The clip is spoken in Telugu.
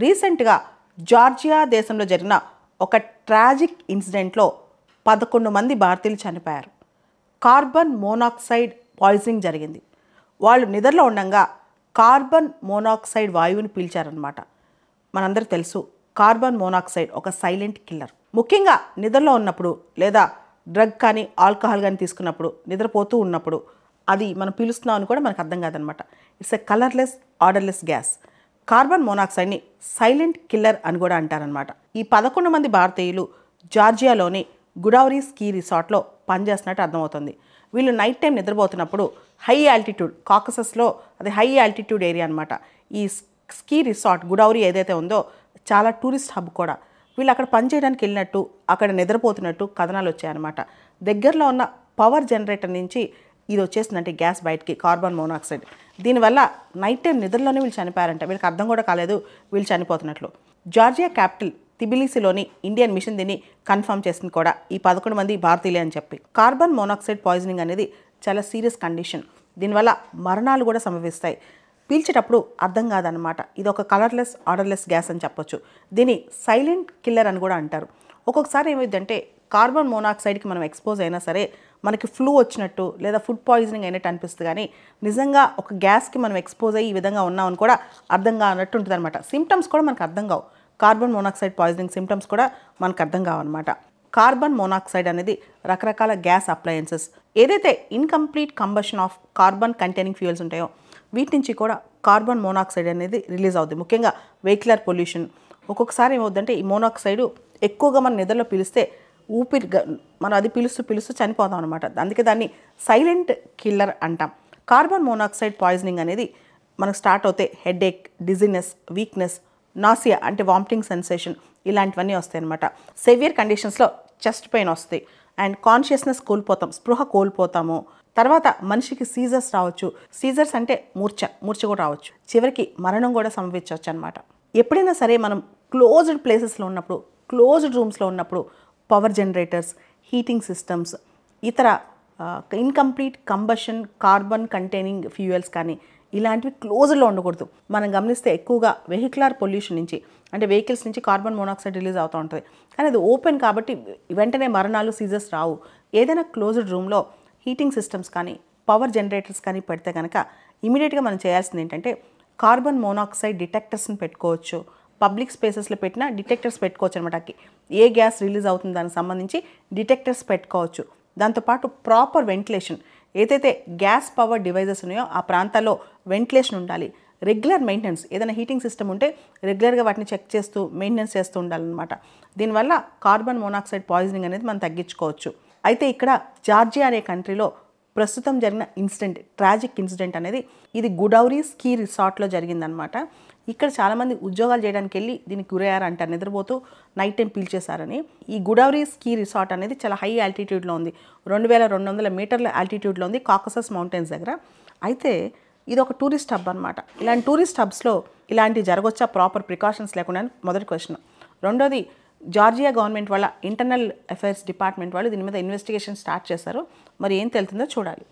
రీసెంట్గా జార్జియా దేశంలో జరిగిన ఒక ట్రాజిక్ ఇన్సిడెంట్లో 11 మంది భారతీయులు చనిపోయారు. కార్బన్ మోనాక్సైడ్ పాయిజనింగ్ జరిగింది. వాళ్ళు నిద్రలో ఉండగా కార్బన్ మోనాక్సైడ్ వాయువుని పీల్చారనమాట. మనందరికీ తెలుసు కార్బన్ మోనాక్సైడ్ ఒక సైలెంట్ కిల్లర్. ముఖ్యంగా నిద్రలో ఉన్నప్పుడు లేదా డ్రగ్ కానీ ఆల్కహాల్ కానీ తీసుకున్నప్పుడు నిద్రపోతూ ఉన్నప్పుడు అది మనం పీలుస్తున్నాం అని కూడా మనకు అర్థం కాదనమాట. It's a colourless odourless gas. Carbon మోనాక్సైడ్ని సైలెంట్ కిల్లర్ అని కూడా అంటారనమాట. ఈ 11 మంది భారతీయులు జార్జియాలోని గుడౌరీ స్కీ రిసార్ట్లో పనిచేస్తున్నట్టు అర్థమవుతుంది. వీళ్ళు నైట్ టైం నిద్రపోతున్నప్పుడు హై ఆల్టిట్యూడ్ కాకసస్లో అది హై ఆల్టిట్యూడ్ ఏరియా అనమాట. ఈ స్కీ రిసార్ట్ గుడౌరీ ఏదైతే ఉందో చాలా టూరిస్ట్ హబ్ కూడా. వీళ్ళు అక్కడ పనిచేయడానికి వెళ్ళినట్టు అక్కడ నిద్రపోతున్నట్టు కథనాలు వచ్చాయన్నమాట. దగ్గరలో ఉన్న పవర్ జనరేటర్ నుంచి ఇది వచ్చేసిందంటే గ్యాస్ బయటికి కార్బన్ మోనాక్సైడ్. దీనివల్ల నైట్ టైం నిద్రలోనే వీళ్ళు చనిపోయారంట. వీళ్ళకి అర్థం కూడా కాలేదు వీళ్ళు చనిపోతున్నట్లు. జార్జియా క్యాపిటల్ తిబిలిసిలోని ఇండియన్ మిషన్ దీన్ని కన్ఫర్మ్ చేసింది కూడా ఈ 11 మంది భారతీయులే అని చెప్పి. కార్బన్ మోనాక్సైడ్ పాయిజనింగ్ అనేది చాలా సీరియస్ కండిషన్. దీనివల్ల మరణాలు కూడా సంభవిస్తాయి. పీల్చేటప్పుడు అర్థం కాదనమాట. ఇది ఒక కలర్లెస్ ఆర్డర్లెస్ గ్యాస్ అని చెప్పొచ్చు. దీన్ని సైలెంట్ కిల్లర్ అని కూడా అంటారు. ఒక్కొక్కసారి ఏమైందంటే కార్బన్ మోనాక్సైడ్కి మనం ఎక్స్పోజ్ అయినా సరే మనకి ఫ్లూ వచ్చినట్టు లేదా ఫుడ్ పాయిజనింగ్ అయినట్టు అనిపిస్తుంది. కానీ నిజంగా ఒక గ్యాస్కి మనం ఎక్స్పోజ్ అయ్యి ఈ విధంగా ఉన్నామని కూడా అర్థం కానట్టు ఉంటుంది అనమాట. సిమ్టమ్స్ కూడా మనకు అర్థం కావు. కార్బన్ మోనాక్సైడ్ పాయిజనింగ్ సిమ్టమ్స్ కూడా మనకు అర్థం కావన్నమాట. కార్బన్ మోనాక్సైడ్ అనేది రకరకాల గ్యాస్ అప్లయన్సెస్ ఏదైతే incomplete combustion of carbon containing fuels ఉంటాయో వీటి నుంచి కూడా కార్బన్ మోనాక్సైడ్ అనేది రిలీజ్ అవుతుంది. ముఖ్యంగా వెహికులర్ పొల్యూషన్. ఒక్కొక్కసారి ఏమవుతుందంటే ఈ మోనాక్సైడ్ ఎక్కువగా మన నిద్రలో పీలిస్తే మనం అది పీలుస్తూ చనిపోతాం అనమాట. అందుకే దాన్ని సైలెంట్ కిల్లర్ అంటాం. కార్బన్ మోనాక్సైడ్ పాయిజనింగ్ అనేది మనకు స్టార్ట్ అవుతే హెడేక్, డిజినెస్, వీక్నెస్, నాసియా అంటే వామిటింగ్ సెన్సేషన్ ఇలాంటివన్నీ వస్తాయి అనమాట. సివియర్ కండిషన్స్లో చెస్ట్ పెయిన్ వస్తాయి అండ్ కాన్షియస్నెస్ కోల్పోతాం, స్పృహ కోల్పోతాము. తర్వాత మనిషికి సీజర్స్ రావచ్చు. సీజర్స్ అంటే మూర్ఛ కూడా రావచ్చు. చివరికి మరణం కూడా సంభవించవచ్చు అనమాట. ఎప్పుడైనా సరే మనం క్లోజ్డ్ ప్లేసెస్లో ఉన్నప్పుడు, క్లోజ్డ్ రూమ్స్లో ఉన్నప్పుడు పవర్ జనరేటర్స్, హీటింగ్ సిస్టమ్స్, ఇతర incomplete combustion carbon containing fuels కానీ ఇలాంటివి క్లోజ్లో ఉండకూడదు. మనం గమనిస్తే ఎక్కువగా వెహికులర్ పొల్యూషన్ నుంచి అంటే వెహికల్స్ నుంచి కార్బన్ మోనాక్సైడ్ రిలీజ్ అవుతూ ఉంటుంది. కానీ అది ఓపెన్ కాబట్టి వెంటనే మరణాలు, సీజర్స్ రావు. ఏదైనా క్లోజ్డ్ రూమ్లో హీటింగ్ సిస్టమ్స్ కానీ పవర్ జనరేటర్స్ కానీ పెడితే కనుక ఇమీడియట్గా మనం చేయాల్సింది ఏంటంటే కార్బన్ మోనాక్సైడ్ డిటెక్టర్స్ని పెట్టుకోవచ్చు. పబ్లిక్ స్పేసెస్లో పెట్టిన డిటెక్టర్స్ పెట్టుకోవచ్చు అనమాట. ఏ గ్యాస్ రిలీజ్ అవుతుంది దానికి సంబంధించి డిటెక్టర్స్ పెట్టుకోవచ్చు. దాంతోపాటు ప్రాపర్ వెంటిలేషన్, ఏదైతే గ్యాస్ పవర్ డివైజెస్ ఉన్నాయో ఆ ప్రాంతాల్లో వెంటిలేషన్ ఉండాలి. రెగ్యులర్ మెయింటెనెన్స్, ఏదైనా హీటింగ్ సిస్టమ్ ఉంటే రెగ్యులర్గా వాటిని చెక్ చేస్తూ మెయింటెనెన్స్ చేస్తూ ఉండాలన్నమాట. దీనివల్ల కార్బన్ మోనాక్సైడ్ పాయిజనింగ్ అనేది మనం తగ్గించుకోవచ్చు. అయితే ఇక్కడ జార్జియా అనే కంట్రీలో ప్రస్తుతం జరిగిన ఇన్సిడెంట్, ట్రాజిక్ ఇన్సిడెంట్ అనేది ఇది గుడౌరీ స్కీ రిసార్ట్లో జరిగిందనమాట. ఇక్కడ చాలామంది ఉద్యోగాలు చేయడానికి వెళ్ళి దీనికి గురయ్యారంటారు. నిద్రపోతూ నైట్ టైం పీల్చేశారని. ఈ గుడౌరీ స్కీ రిసార్ట్ అనేది చాలా హై ఆల్టిట్యూడ్లో ఉంది. 2200 మీటర్ల ఆల్టిట్యూడ్లో ఉంది కాకసస్ మౌంటైన్స్ దగ్గర. అయితే ఇది ఒక టూరిస్ట్ హబ్ అనమాట. ఇలాంటి టూరిస్ట్ హబ్స్లో ఇలాంటివి జరగొచ్చా ప్రాపర్ ప్రికాషన్స్ లేకుండా మొదటి క్వశ్చన్. రెండోది జార్జియా గవర్నమెంట్ వాళ్ళ ఇంటర్నల్ అఫైర్స్ డిపార్ట్మెంట్ వాళ్ళు దీని మీద ఇన్వెస్టిగేషన్ స్టార్ట్ చేశారు. మరి ఏం తెలుతుందో చూడాలి.